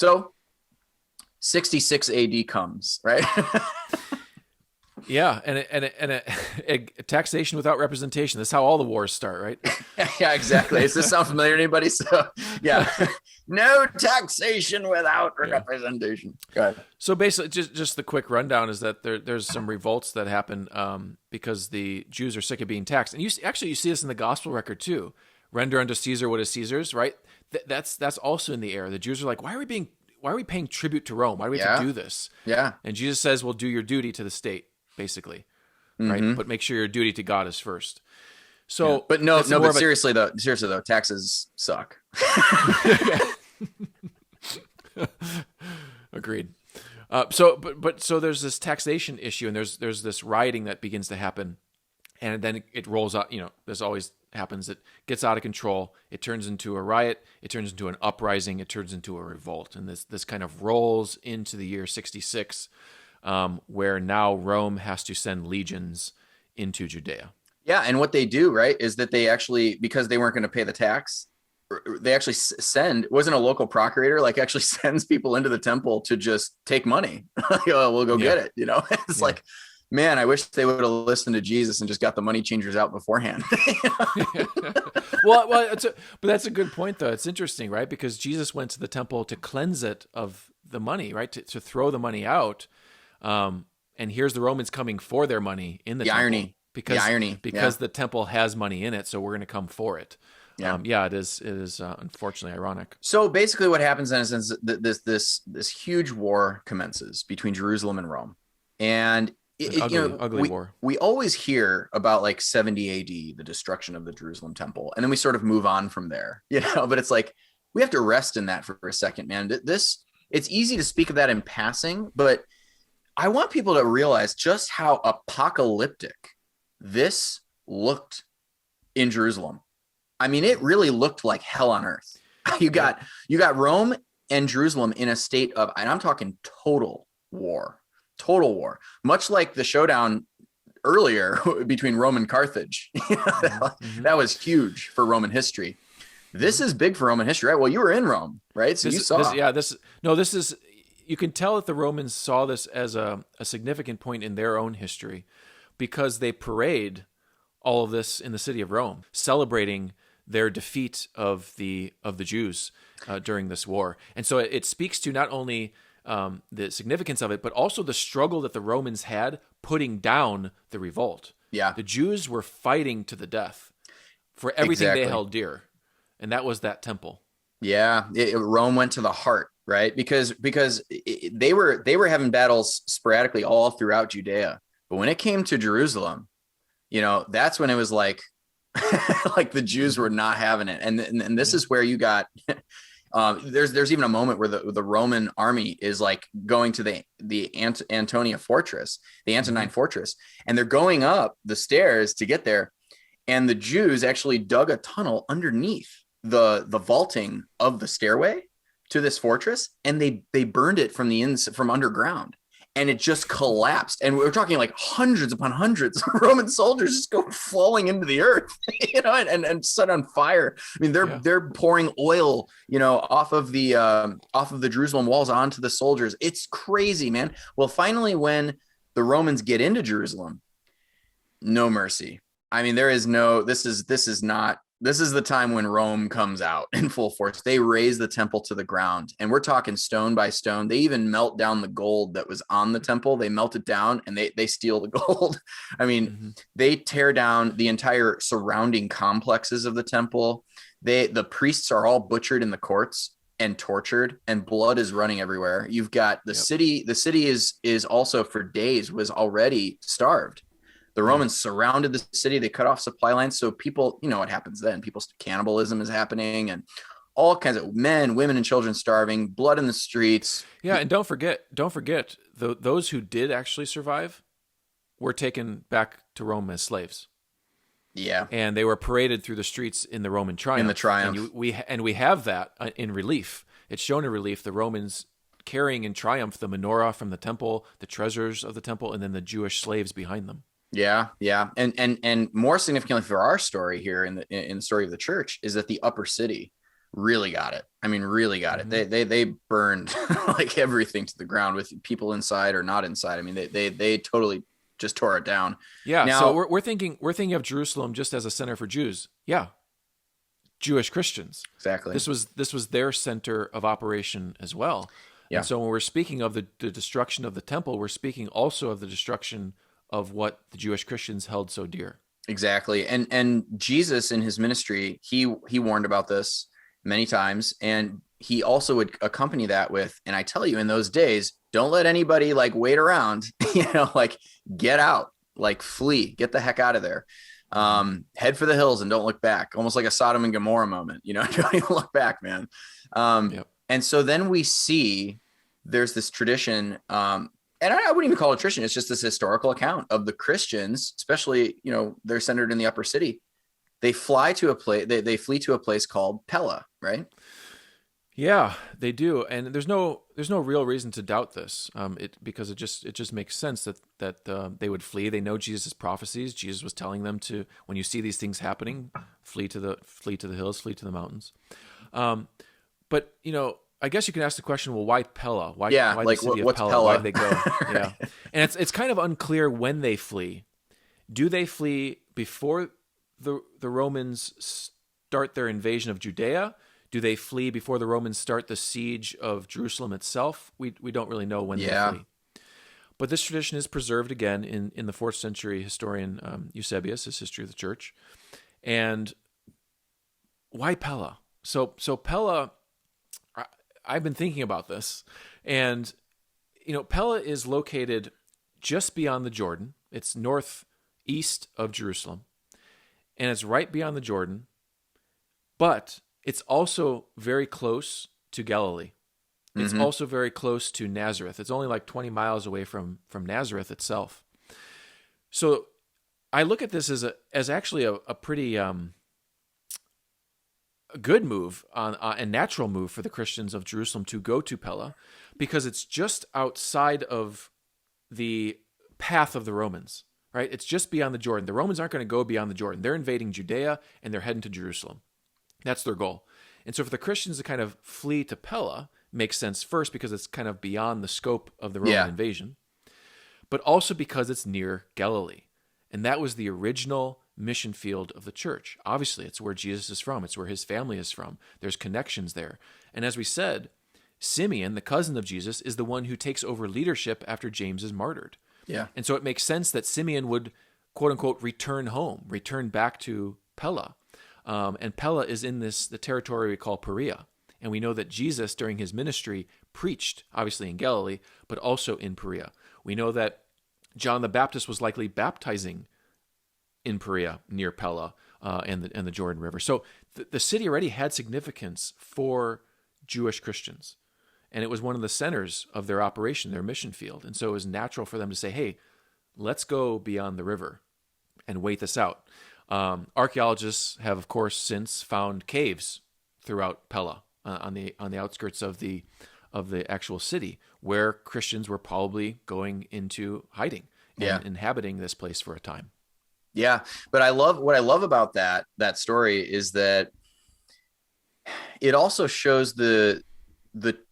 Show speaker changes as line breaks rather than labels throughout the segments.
So 66 AD comes, right?
Yeah, and a taxation without representation. That's how all the wars start, right?
Yeah, exactly. Does this sound familiar to anybody? So, yeah, no taxation without representation. Go ahead.
So basically, just the quick rundown is that there's some revolts that happen because the Jews are sick of being taxed, and you see this in the gospel record too. Render unto Caesar what is Caesar's, right? That's also in the air. The Jews are like, why are we paying tribute to Rome? Why do we have to do this?
Yeah.
And Jesus says, well, do your duty to the state, basically, right? But make sure your duty to God is first. So,
but seriously though, taxes suck.
Agreed. So there's this taxation issue, and there's this rioting that begins to happen, and then it rolls out. This always happens. It gets out of control. It turns into a riot. It turns into an uprising. It turns into a revolt, and this kind of rolls into the year 66, where now Rome has to send legions into Judea.
Yeah, and what they do, right, is that they actually, because they weren't going to pay the tax, they actually wasn't a local procurator, like actually sends people into the temple to just take money. We'll go get it. It's like, man, I wish they would have listened to Jesus and just got the money changers out beforehand.
Well, but that's a good point, though. It's interesting, right? Because Jesus went to the temple to cleanse it of the money, right? To throw the money out. And here's the Romans coming for their money in the temple.
Irony.
Because the temple has money in it, so we're going to come for it. It is unfortunately ironic.
So basically what happens then is this huge war commences between Jerusalem and Rome. And
ugly war.
We always hear about like 70 AD, the destruction of the Jerusalem temple. And then we sort of move on from there, but it's like, we have to rest in that for a second, man. It's easy to speak of that in passing, but I want people to realize just how apocalyptic this looked in Jerusalem. I mean, it really looked like hell on earth. You got Rome and Jerusalem in a state of, and I'm talking total war, much like the showdown earlier between Rome and Carthage. That was huge for Roman history. This is big for Roman history, right? Well, you were in Rome, right? So you saw.
This is, you can tell that the Romans saw this as a significant point in their own history, because they parade all of this in the city of Rome, celebrating their defeat of the Jews during this war. And so it speaks to not only the significance of it, but also the struggle that the Romans had putting down the revolt.
Yeah.
The Jews were fighting to the death for everything they held dear, and that was that temple.
Yeah, Rome went to the heart, right? Because they were having battles sporadically all throughout Judea. But when it came to Jerusalem, that's when it was like, like the Jews were not having it. And this is where you got, there's even a moment where the Roman army is like going to the Antonia fortress, the Antonine fortress, and they're going up the stairs to get there. And the Jews actually dug a tunnel underneath the vaulting of the stairway to this fortress, and they burned it from underground. And it just collapsed. And we're talking like hundreds upon hundreds of Roman soldiers just go falling into the earth, and set on fire. I mean, they're pouring oil, off of the Jerusalem walls onto the soldiers. It's crazy, man. Well, finally, when the Romans get into Jerusalem, no mercy. I mean, this is the time when Rome comes out in full force. They raise the temple to the ground, and we're talking stone by stone. They even melt down the gold that was on the temple. They melt it down, and they steal the gold. I mean, they tear down the entire surrounding complexes of the temple. The priests are all butchered in the courts and tortured, and blood is running everywhere. You've got the city. The city is also for days was already starved. The Romans surrounded the city. They cut off supply lines. So people, what happens then? People's cannibalism is happening, and all kinds of men, women, and children starving, blood in the streets.
Yeah. And don't forget, those who did actually survive were taken back to Rome as slaves.
Yeah.
And they were paraded through the streets in the Roman triumph.
In the triumph.
And we have that in relief. It's shown in relief, the Romans carrying in triumph the menorah from the temple, the treasures of the temple, and then the Jewish slaves behind them.
Yeah. And more significantly for our story here in the story of the church is that the upper city really got it. I mean, really got it. They burned like everything to the ground with people inside or not inside. I mean, they totally just tore it down.
Yeah, so
Now,
we're thinking of Jerusalem just as a center for Jews. Yeah, Jewish Christians.
exactly.
This was their center of operation as well.
Yeah,
And so when we're speaking of the destruction of the temple, we're speaking also of the destruction of what the Jewish Christians held so dear.
exactly. And Jesus in his ministry, he warned about this many times, and he also would accompany that with, and I tell you, in those days, don't let anybody like wait around, like get out, like flee, get the heck out of there. Head for the hills and don't look back, almost like a Sodom and Gomorrah moment, don't even look back, man.
Yep.
And so then we see there's this tradition, and I wouldn't even call it a tradition. It's just this historical account of the Christians, especially, they're centered in the upper city. They fly to a place, they flee to a place called Pella, right?
Yeah, they do, and there's no real reason to doubt this, because it just makes sense that they would flee. They know Jesus' prophecies. Jesus was telling them to, when you see these things happening, flee to the hills, flee to the mountains. But I guess you can ask the question, well, why Pella? Why
like
the city of
what's
Pella?
Pella?
Why did they go?
Right.
Yeah, and it's kind of unclear when they flee. Do they flee before the Romans start their invasion of Judea? Do they flee before the Romans start the siege of Jerusalem itself? We don't really know when they flee. But this tradition is preserved again in the 4th century historian Eusebius, his History of the Church. And why Pella? So Pella, I've been thinking about this, and Pella is located just beyond the Jordan. It's northeast of Jerusalem, and it's right beyond the Jordan, but it's also very close to Galilee. It's also very close to Nazareth. It's only like 20 miles away from Nazareth itself. So I look at this as actually a pretty good move, a natural move for the Christians of Jerusalem to go to Pella, because it's just outside of the path of the Romans, right? It's just beyond the Jordan. The Romans aren't going to go beyond the Jordan. They're invading Judea, and they're heading to Jerusalem. That's their goal. And so for the Christians to kind of flee to Pella makes sense, first because it's kind of beyond the scope of the Roman invasion, but also because it's near Galilee. And that was the original mission field of the church. Obviously, it's where Jesus is from. It's where his family is from. There's connections there. And as we said, Simeon, the cousin of Jesus, is the one who takes over leadership after James is martyred.
Yeah.
And so it makes sense that Simeon would, quote unquote, return home, return back to Pella. And Pella is in the territory we call Perea. And we know that Jesus, during his ministry, preached, obviously in Galilee, but also in Perea. We know that John the Baptist was likely baptizing in Perea, near Pella, and the Jordan River. So the city already had significance for Jewish Christians. And it was one of the centers of their operation, their mission field. And so it was natural for them to say, hey, let's go beyond the river and wait this out. Archaeologists have, of course, since found caves throughout Pella, on the outskirts of the actual city, where Christians were probably going into hiding and inhabiting this place for a time.
Yeah, but what I love about that story is that it also shows the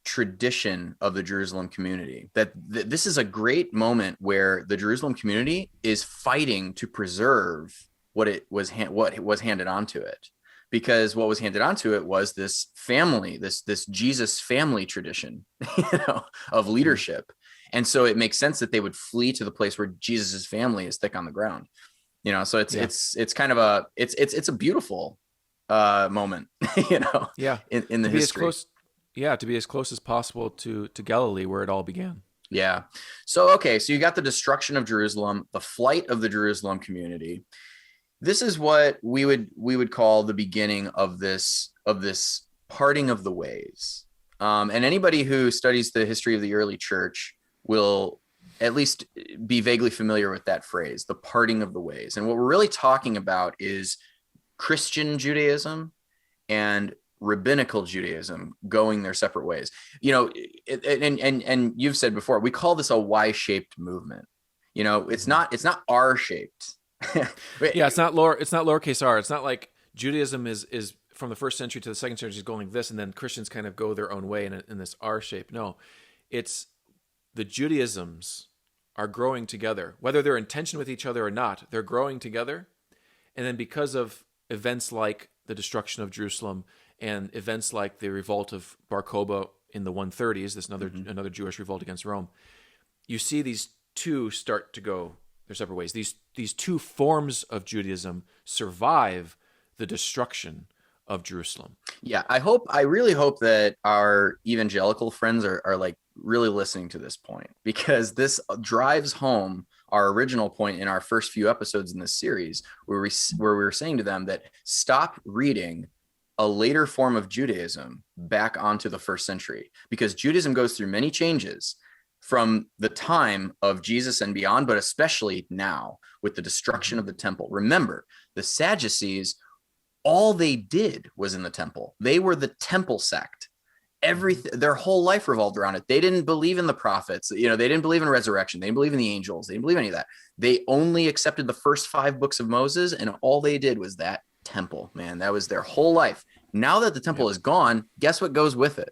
tradition of the Jerusalem community. That this is a great moment where the Jerusalem community is fighting to preserve what was handed on to it, because what was handed on to it was this family, this Jesus family tradition, of leadership. And so it makes sense that they would flee to the place where Jesus's family is thick on the ground. So it's kind of it's a beautiful moment, in the history.
To be as close as possible to Galilee, where it all began.
Yeah. So you got the destruction of Jerusalem, the flight of the Jerusalem community. This is what we would call the beginning of this parting of the ways. And anybody who studies the history of the early church will at least be vaguely familiar with that phrase, the parting of the ways. And what we're really talking about is Christian Judaism and Rabbinical Judaism going their separate ways. And you've said before, we call this a Y-shaped movement. It's not R-shaped.
Yeah, it's not lowercase r. It's not like Judaism is from the first century to the second century is going like this, and then Christians kind of go their own way in this R shape. No, it's the Judaisms are growing together, whether they're in tension with each other or not. They're growing together, and then because of events like the destruction of Jerusalem and events like the revolt of Bar Kokhba in the 130s, this another Jewish revolt against Rome, you see these two start to go their separate ways. These two forms of Judaism survive the destruction of Jerusalem.
Yeah, I really hope that our evangelical friends are like really listening to this point, because this drives home our original point in our first few episodes in this series, where we were saying to them that stop reading a later form of Judaism back onto the first century, because Judaism goes through many changes from the time of Jesus and beyond, but especially now with the destruction of the temple. Remember, the Sadducees, all they did was in the temple. They were the temple sect. Their whole life revolved around it. They didn't believe in the prophets. They didn't believe in resurrection. They didn't believe in the angels. They didn't believe any of that. They only accepted the first 5 books of Moses, and all they did was that temple, man. That was their whole life. Now that the temple is gone, guess what goes with it?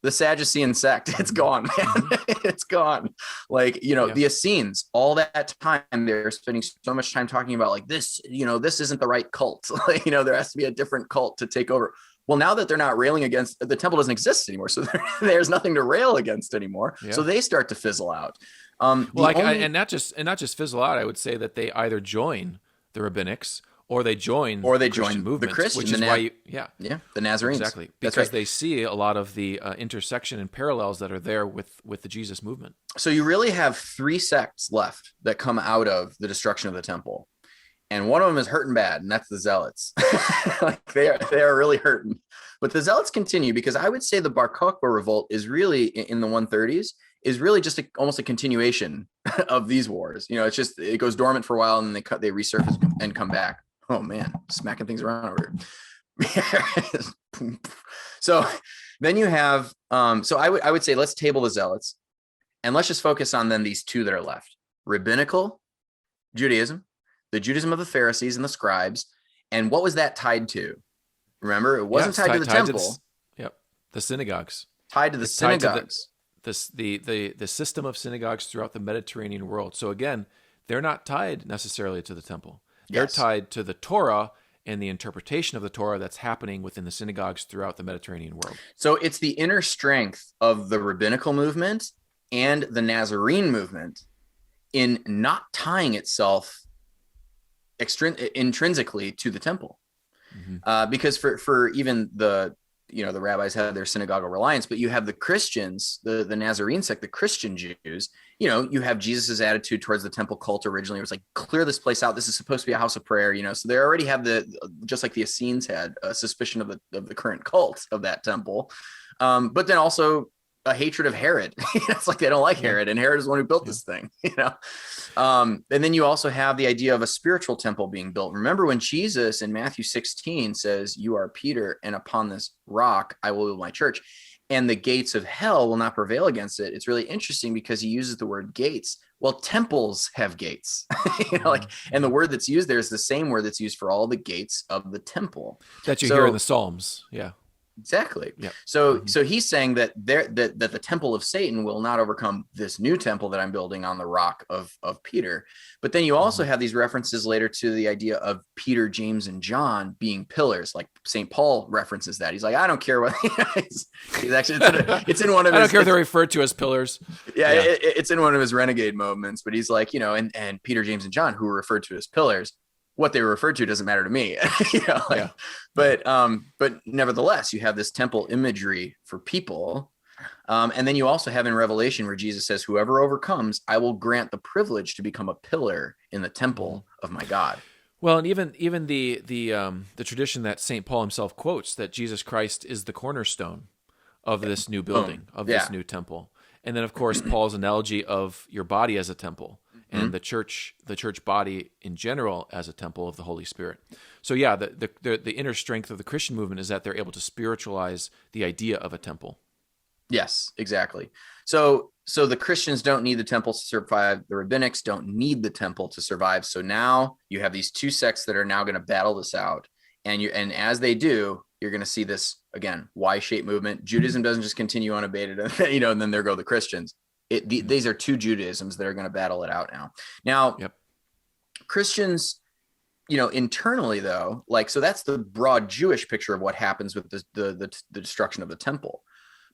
The Sadducean sect. It's gone, man. It's gone. Like, the Essenes, all that time they're spending so much time talking about like this, this isn't the right cult. There has to be a different cult to take over. Well, now that they're not railing against, the temple doesn't exist anymore. So there's nothing to rail against anymore. Yeah. So they start to fizzle out.
And not just fizzle out. I would say that they either join the rabbinics or they join
the Christian,
which is why
the Nazarenes.
Exactly. Because they see a lot of the intersection and parallels that are there with the Jesus movement.
So you really have 3 sects left that come out of the destruction of the temple. And one of them is hurting bad, and that's the Zealots. Like they are really hurting. But the Zealots continue, because I would say the Bar Kokhba revolt is really in the 130s is really just almost a continuation of these wars. It's just, it goes dormant for a while and then they resurface and come back. Oh man, smacking things around over here. So then you have, so I would say let's table the Zealots and let's just focus on then these 2 that are left: Rabbinical Judaism, the Judaism of the Pharisees and the scribes. And what was that tied to? Remember, it wasn't tied to the temple.
The synagogues.
Tied to the synagogues.
The system of synagogues throughout the Mediterranean world. So again, they're not tied necessarily to the temple. They're tied to the Torah and the interpretation of the Torah that's happening within the synagogues throughout the Mediterranean world. So
it's the inner strength of the rabbinical movement and the Nazarene movement in not tying itself intrinsically to the temple. Because for even the rabbis had their synagogal reliance, but you have the Christians, the Nazarene sect, the Christian Jews, you have Jesus's attitude towards the temple cult originally. It was like, clear this place out. This is supposed to be a house of prayer, so they already have just like the Essenes had a suspicion of the current cult of that temple. But then also a hatred of Herod. It's like they don't like Herod, and Herod is the one who built this thing, and then you also have the idea of a spiritual temple being built. Remember when Jesus in Matthew 16 says, "You are Peter, and upon this rock I will build my church, and the gates of hell will not prevail against it." It's really interesting because he uses the word gates. Well, temples have gates, and the word that's used there is the same word that's used for all the gates of the temple
that you hear in the Psalms. Yeah.
Exactly.
Yep.
So he's saying that that the temple of Satan will not overcome this new temple that I'm building on the rock of Peter. But then you also have these references later to the idea of Peter, James, and John being pillars. Like St. Paul references that. He's like, I don't care what he's actually it's in one of
I don't care if they're referred to as pillars.
Yeah. It's in one of his renegade moments, but he's like, and Peter, James, and John, who were referred to as pillars, what they were referred to doesn't matter to me. But nevertheless, you have this temple imagery for people. And then you also have in Revelation where Jesus says, whoever overcomes, I will grant the privilege to become a pillar in the temple of my God.
Well, and even the tradition that St. Paul himself quotes, that Jesus Christ is the cornerstone of this new building, of this new temple. And then, of course, Paul's analogy of your body as a temple, and the church body in general as a temple of the Holy Spirit. So yeah, the inner strength of the Christian movement is that they're able to spiritualize the idea of a temple.
Yes, exactly. So the Christians don't need the temple to survive. The rabbinics don't need the temple to survive. So now you have these 2 sects that are now going to battle this out. And as they do, you're going to see this again Y-shaped movement. Judaism doesn't just continue unabated, and then there go the Christians. These are two Judaisms that are going to battle it out now.
Yep.
Christians, internally though, so that's the broad Jewish picture of what happens with the destruction of the temple.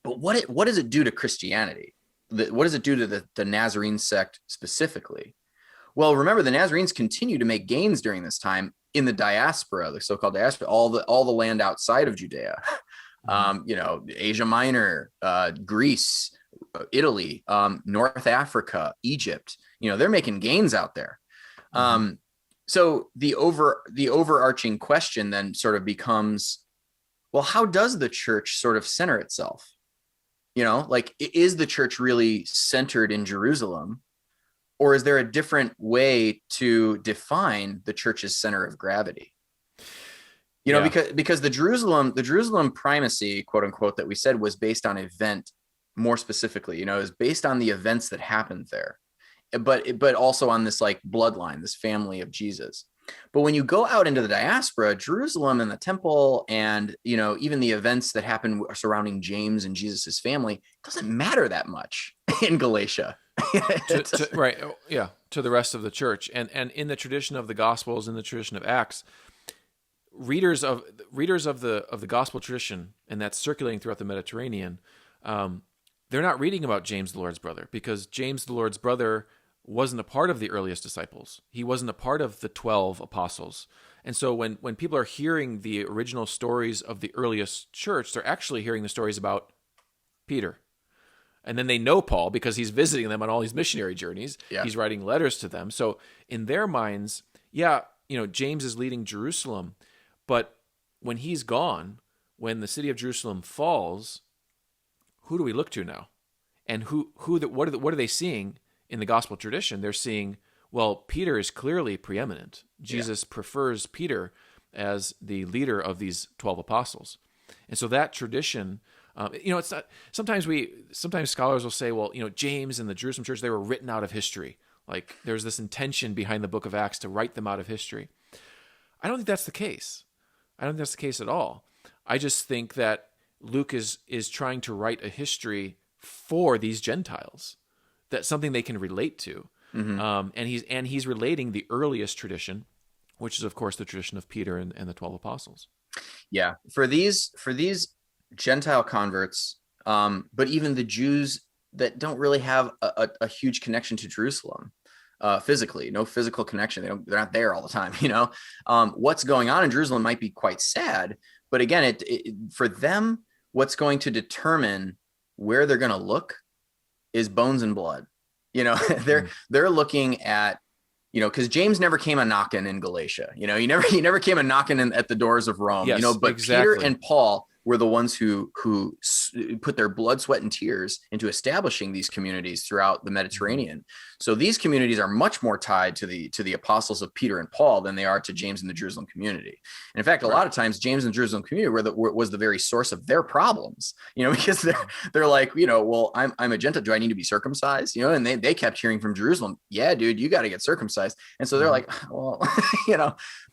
But what does it do to Christianity? What does it do to the Nazarene sect specifically? Well, remember, the Nazarenes continue to make gains during this time in the diaspora, the so-called diaspora, all the land outside of Judea, Asia Minor, Greece, Italy, North Africa, Egypt. They're making gains out there. So the overarching question then sort of becomes, well, how does the church sort of center itself? Is the church really centered in Jerusalem? Or is there a different way to define the church's center of gravity? Because the Jerusalem primacy, quote unquote, that we said was based on event, more specifically, is based on the events that happened there, but also on this bloodline, this family of Jesus. But when you go out into the diaspora, Jerusalem and the temple and, even the events that happen surrounding James and Jesus's family doesn't matter that much in Galatia.
Right. Yeah. To the rest of the church. And in the tradition of the Gospels, in the tradition of Acts, readers of the gospel tradition, and that's circulating throughout the Mediterranean, they're not reading about James the Lord's brother, because James the Lord's brother wasn't a part of the earliest disciples. He wasn't a part of the 12 apostles. And so when people are hearing the original stories of the earliest church, they're actually hearing the stories about Peter. And then they know Paul because he's visiting them on all these missionary journeys. Yeah. He's writing letters to them. So in their minds, James is leading Jerusalem. But when he's gone, when the city of Jerusalem falls, who do we look to now? And what are they seeing in the gospel tradition? They're seeing, well, Peter is clearly preeminent. Jesus prefers Peter as the leader of these 12 apostles. And so that tradition, it's not. Sometimes scholars will say, well, James and the Jerusalem church, they were written out of history. Like there's this intention behind the book of Acts to write them out of history. I don't think that's the case. I don't think that's the case at all. I just think that Luke is trying to write a history for these Gentiles, that's something they can relate to. Mm-hmm. And he's relating the earliest tradition, which is of course the tradition of Peter and the 12 apostles.
Yeah, for these Gentile converts, but even the Jews that don't really have a huge connection to Jerusalem, physically, no physical connection. They're not there all the time. What's going on in Jerusalem might be quite sad, but again, for them, what's going to determine where they're going to look is bones and blood. They're looking at, because James never came a knocking in Galatia. He never came a knocking at the doors of Rome.
Yes,
but
exactly.
Peter and Paul were the ones who put their blood, sweat, and tears into establishing these communities throughout the Mediterranean. So these communities are much more tied to the apostles of Peter and Paul than they are to James and the Jerusalem community. And in fact, a lot of times James and the Jerusalem community was the very source of their problems. Because they're like, well, I'm a Gentile. Do I need to be circumcised? And they kept hearing from Jerusalem, yeah, dude, you got to get circumcised. And so they're like, well,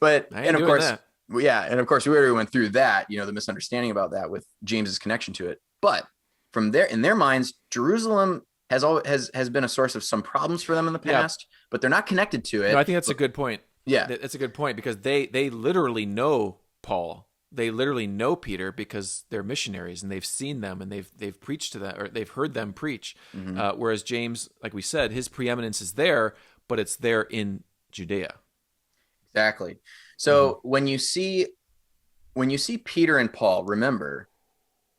but and of course. That. Yeah. And of course, we already went through that, the misunderstanding about that with James's connection to it. But from there, in their minds, Jerusalem has been a source of some problems for them in the past, but they're not connected to it.
No, I think that's a good point.
Yeah.
That's a good point, because they literally know Paul. They literally know Peter because they're missionaries and they've seen them and they've preached to them, or they've heard them preach. Mm-hmm. Whereas James, like we said, his preeminence is there, but it's there in Judea.
Exactly. So when you see Peter and Paul, remember,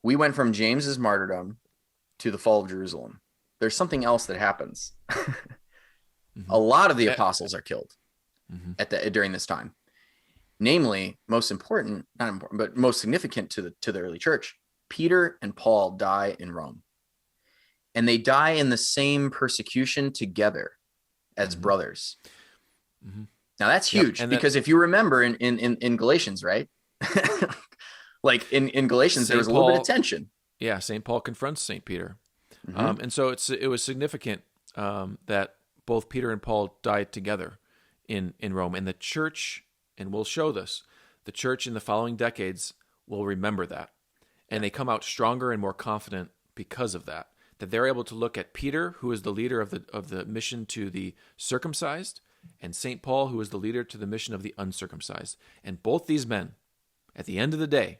we went from James's martyrdom to the fall of Jerusalem. There's something else that happens. A lot of the apostles are killed during this time. Namely, most significant to the early church, Peter and Paul die in Rome. And they die in the same persecution together as brothers. Mm-hmm. Now that's huge, because if you remember in Galatians, right? Like in Galatians, there was a little bit of tension.
Yeah, St. Paul confronts St. Peter. And so it was significant that both Peter and Paul died together in Rome. And the church, and we'll show this, the church in the following decades will remember that. And they come out stronger and more confident because of that. That they're able to look at Peter, who is the leader of the mission to the circumcised, and St. Paul, who is the leader to the mission of the uncircumcised. And both these men, at the end of the day,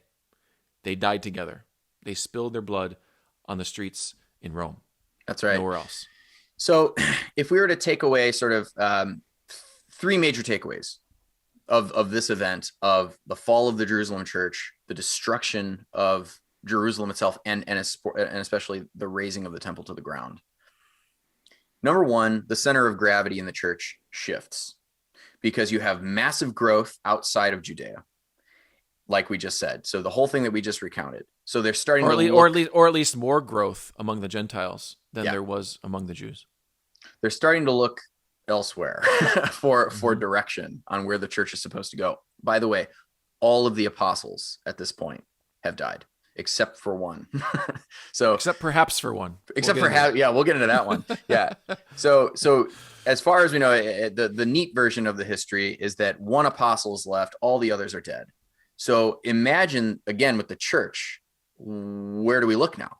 they died together. They spilled their blood on the streets in Rome.
That's right.
Nowhere else.
So if we were to take away sort of three major takeaways of this event, of the fall of the Jerusalem church, the destruction of Jerusalem itself, and especially the razing of the temple to the ground. Number one, the center of gravity in the church shifts because you have massive growth outside of Judea, like we just said. So the whole thing that we just recounted. So they're starting
or at least more growth among the Gentiles than there was among the Jews.
They're starting to look elsewhere for direction on where the church is supposed to go. By the way, all of the apostles at this point have died, except for one.
Except perhaps for one.
We'll get into that one. Yeah. So as far as we know, the neat version of the history is that one apostle is left, all the others are dead. So imagine again with the church, where do we look now?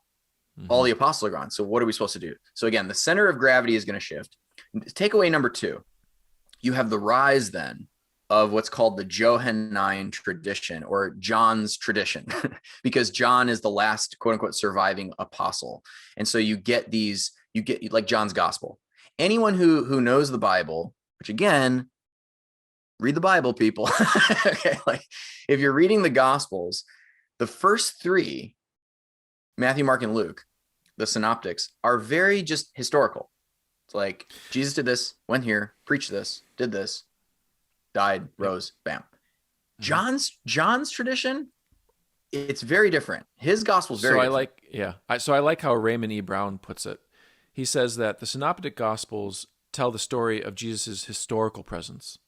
Mm-hmm. All the apostles are gone. So what are we supposed to do? So again, the center of gravity is going to shift. Takeaway number two, you have the rise then of what's called the Johannine tradition, or John's tradition, because John is the last quote unquote surviving apostle. And so you get like John's gospel. Anyone who knows the Bible, which again, read the Bible, people. Okay. Like if you're reading the gospels, the first three, Matthew, Mark, and Luke, the synoptics, are very just historical. It's like Jesus did this, went here, preached this, did this, died, rose, bam. Mm-hmm. John's tradition, it's very different. His gospel is very different.
I like how Raymond E. Brown puts it. He says that the synoptic gospels tell the story of Jesus' historical presence.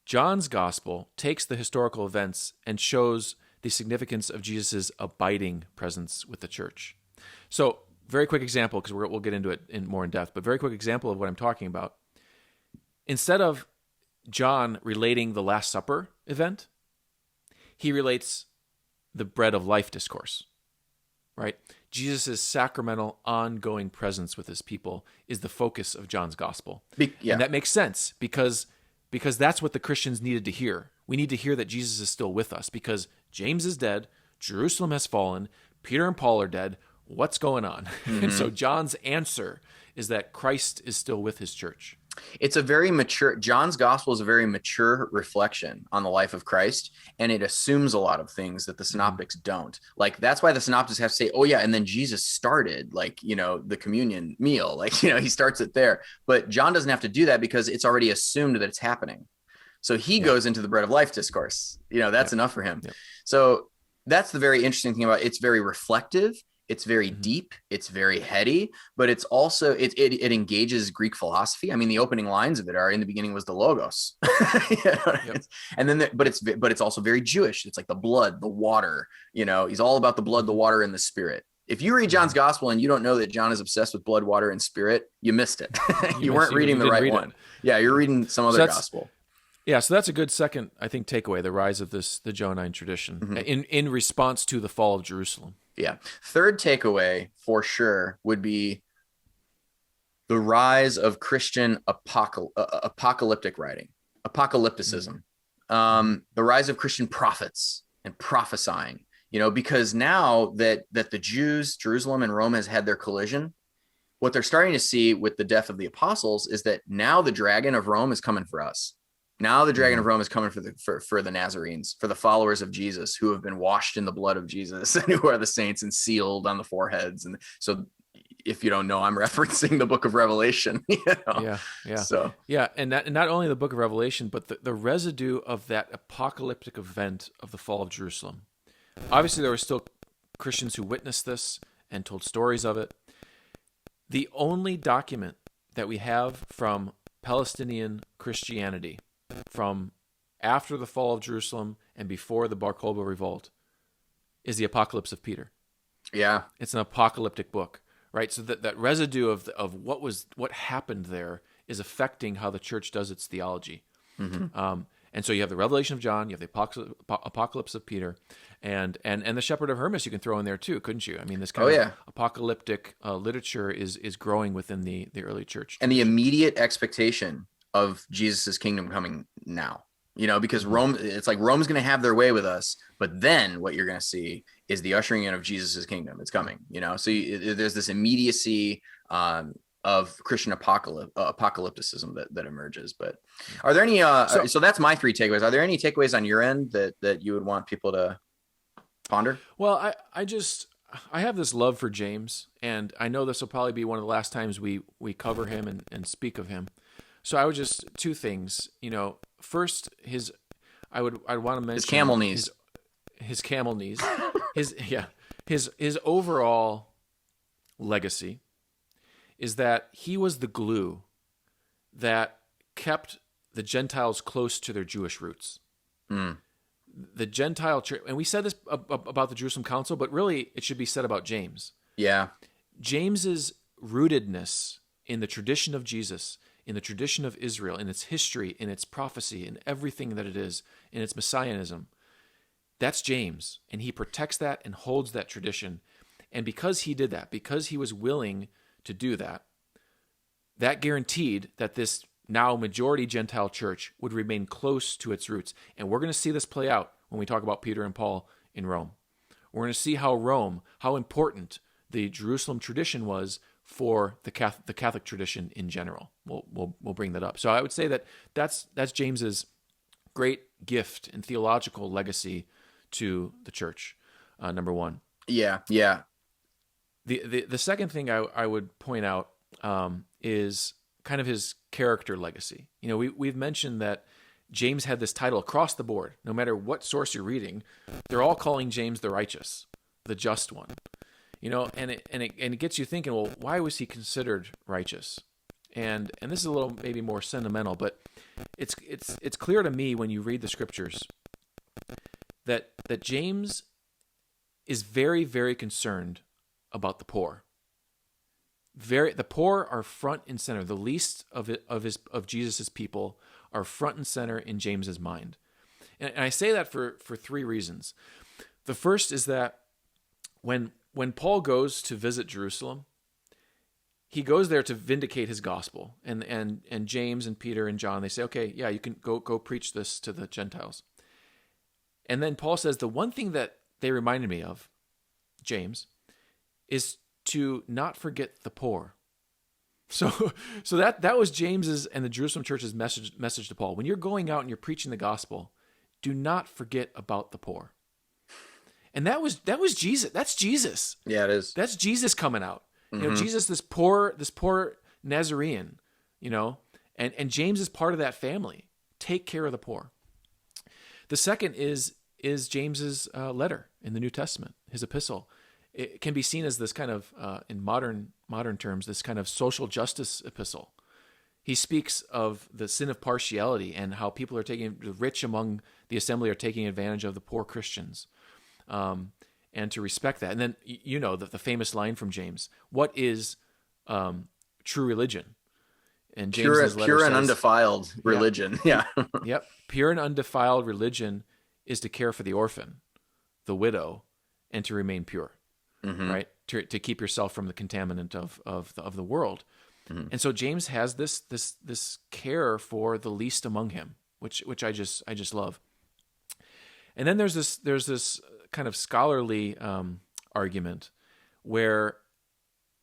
John's gospel takes the historical events and shows the significance of Jesus' abiding presence with the church. So, very quick example, because we'll get into it more in depth, but very quick example of what I'm talking about. Instead of John relating the Last Supper event, he relates the bread of life discourse, right? Jesus' sacramental ongoing presence with his people is the focus of John's gospel. And that makes sense because that's what the Christians needed to hear. We need to hear that Jesus is still with us because James is dead, Jerusalem has fallen, Peter and Paul are dead. What's going on? Mm-hmm. And so John's answer is that Christ is still with his church.
It's a very mature, John's gospel is a very mature reflection on the life of Christ, and it assumes a lot of things that the synoptics don't. Like, that's why the synoptics have to say, oh yeah, and then Jesus started, like, the communion meal, like, he starts it there. But John doesn't have to do that because it's already assumed that it's happening. So he goes into the bread of life discourse. That's enough for him. Yep. So that's the very interesting thing about it. It's very reflective. It's very deep. It's very heady, but it's also, it engages Greek philosophy. I mean, the opening lines of it are, in the beginning was the Logos. And then, but it's also very Jewish. It's like the blood, the water, he's all about the blood, the water, and the spirit. If you read John's gospel and you don't know that John is obsessed with blood, water, and spirit, you missed it. You weren't reading the right one. Yeah. You're reading some other gospel.
Yeah, so that's a good second, I think, takeaway, the rise of the Johannine tradition in response to the fall of Jerusalem.
Yeah. Third takeaway, for sure, would be the rise of Christian apocalyptic writing, apocalypticism, the rise of Christian prophets and prophesying, because now that the Jews, Jerusalem and Rome has had their collision, what they're starting to see with the death of the apostles is that now the dragon of Rome is coming for us. Now the dragon of Rome is coming for the Nazarenes, for the followers of Jesus who have been washed in the blood of Jesus and who are the saints and sealed on the foreheads. And so if you don't know, I'm referencing the book of Revelation.
Yeah.
So
and not only the book of Revelation, but the residue of that apocalyptic event of the fall of Jerusalem. Obviously, there were still Christians who witnessed this and told stories of it. The only document that we have from Palestinian Christianity from after the fall of Jerusalem and before the Bar Kokhba revolt is the Apocalypse of Peter.
Yeah.
It's an apocalyptic book, right? So that residue of what happened there is affecting how the church does its theology. Mm-hmm. And so you have the Revelation of John, you have the Apocalypse of Peter, and the Shepherd of Hermas you can throw in there too, couldn't you? I mean, this kind of apocalyptic literature is growing within the early church.
And the immediate expectation of Jesus's kingdom coming now. Because Rome, it's like Rome's going to have their way with us, but then what you're going to see is the ushering in of Jesus's kingdom. It's coming, so there's this immediacy of Christian apocalypticism that emerges. But are there any? So that's my 3 takeaways. Are there any takeaways on your end that you would want people to ponder?
Well, I have this love for James, and I know this will probably be one of the last times we cover him and speak of him. So I would just 2 things. First, I'd want to mention
his camel knees.
His camel knees. His overall legacy is that he was the glue that kept the Gentiles close to their Jewish roots. The Gentile church, and we said this about the Jerusalem Council, but really it should be said about James. Yeah. James's rootedness in the tradition of Jesus, in the tradition of Israel, in its history, in its prophecy, in everything that it is, in its messianism, that's James. And he protects that and holds that tradition. And because he did that, because he was willing to do that, that guaranteed that this now majority Gentile church would remain close to its roots. And we're going to see this play out when we talk about Peter and Paul in Rome. We're going to see how important the Jerusalem tradition was for the Catholic tradition in general. We'll bring that up. So I would say that's James's great gift and theological legacy to the church. Number 1. Yeah. The second thing I would point out is kind of his character legacy. We've mentioned that James had this title across the board. No matter what source you're reading, they're all calling James the righteous, the just one. And it gets you thinking, well, why was he considered righteous? And this is a little maybe more sentimental, but it's clear to me when you read the scriptures that James is very, very concerned about the poor. The poor are front and center. The least of Jesus's people are front and center in James's mind. And I say that for 3 reasons. The first is that when Paul goes to visit Jerusalem, he goes there to vindicate his gospel. And James and Peter and John, they say, okay, yeah, you can go preach this to the Gentiles. And then Paul says, the one thing that they reminded me of, James, is to not forget the poor. So that was James's and the Jerusalem church's message to Paul. When you're going out and you're preaching the gospel, do not forget about the poor. And that was Jesus. That's Jesus. Yeah, it is. That's Jesus coming out. Mm-hmm. Jesus, this poor Nazarene, and James is part of that family. Take care of the poor. The second is James's letter in the New Testament, his epistle. It can be seen as this kind of, in modern terms, this kind of social justice epistle. He speaks of the sin of partiality and how people are the rich among the assembly are taking advantage of the poor Christians. And to respect that. And then, the famous line from James, what is true religion? And James's letter
pure
says,
and undefiled religion. Yeah.
Yep. Pure and undefiled religion is to care for the orphan, the widow, and to remain pure, right? To keep yourself from the contaminant of the world. Mm-hmm. And so James has this care for the least among him, which I just love. And then there's this kind of scholarly argument where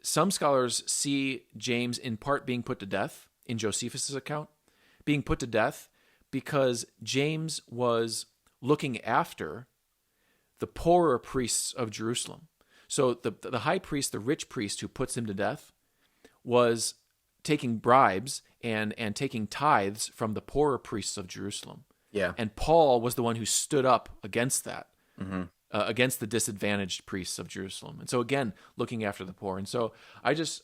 some scholars see James in part being put to death in Josephus' account, being put to death because James was looking after the poorer priests of Jerusalem. So the high priest, the rich priest who puts him to death, was taking bribes and taking tithes from the poorer priests of Jerusalem. Yeah. And Paul was the one who stood up against that, against the disadvantaged priests of Jerusalem. And so again, looking after the poor. And so I just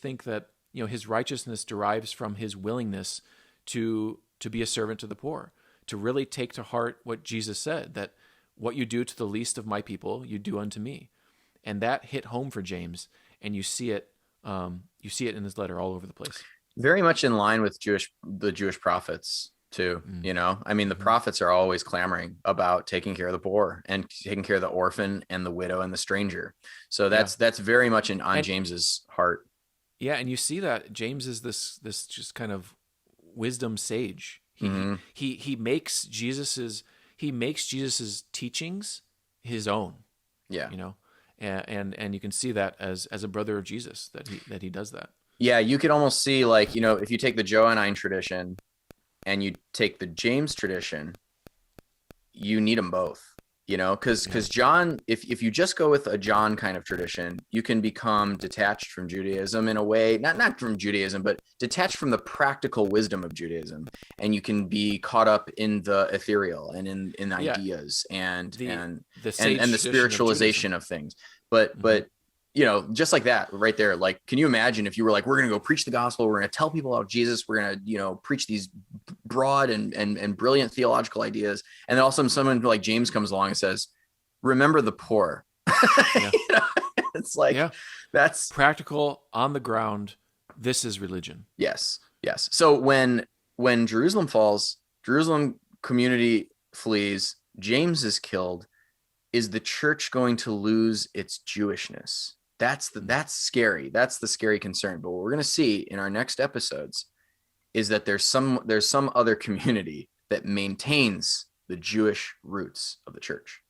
think that, his righteousness derives from his willingness to be a servant to the poor, to really take to heart what Jesus said, that what you do to the least of my people, you do unto me. And that hit home for James, and you see it in his letter all over the place.
Very much in line with the Jewish prophets. too. You know, I mean, the prophets are always clamoring about taking care of the poor and taking care of the orphan and the widow and the stranger. So that's very much on James's heart.
Yeah, and you see that James is this just kind of wisdom sage. He makes Jesus's teachings his own.
Yeah.
You know, and you can see that as a brother of Jesus that he does that.
Yeah, you could almost see, like, you know, if you take the Johannine tradition and you take the James tradition, you need them both, you know, because John, if you just go with a John kind of tradition, you can become detached from Judaism in a way, not from Judaism, but detached from the practical wisdom of Judaism. And you can be caught up in the ethereal and in ideas and the spiritualization of things. But you know, just like that right there, like, can you imagine if you were like, we're going to go preach the gospel, we're going to tell people about Jesus, we're going to, you know, preach these broad and brilliant theological ideas, and then all of a sudden someone like James comes along and says, remember the poor. You know? It's like, that's
practical, on the ground. This is religion.
Yes. So when Jerusalem falls, Jerusalem community flees, James is killed, is the church going to lose its Jewishness? That's scary. That's the scary concern. But what we're going to see in our next episodes is that there's some other community that maintains the Jewish roots of the church.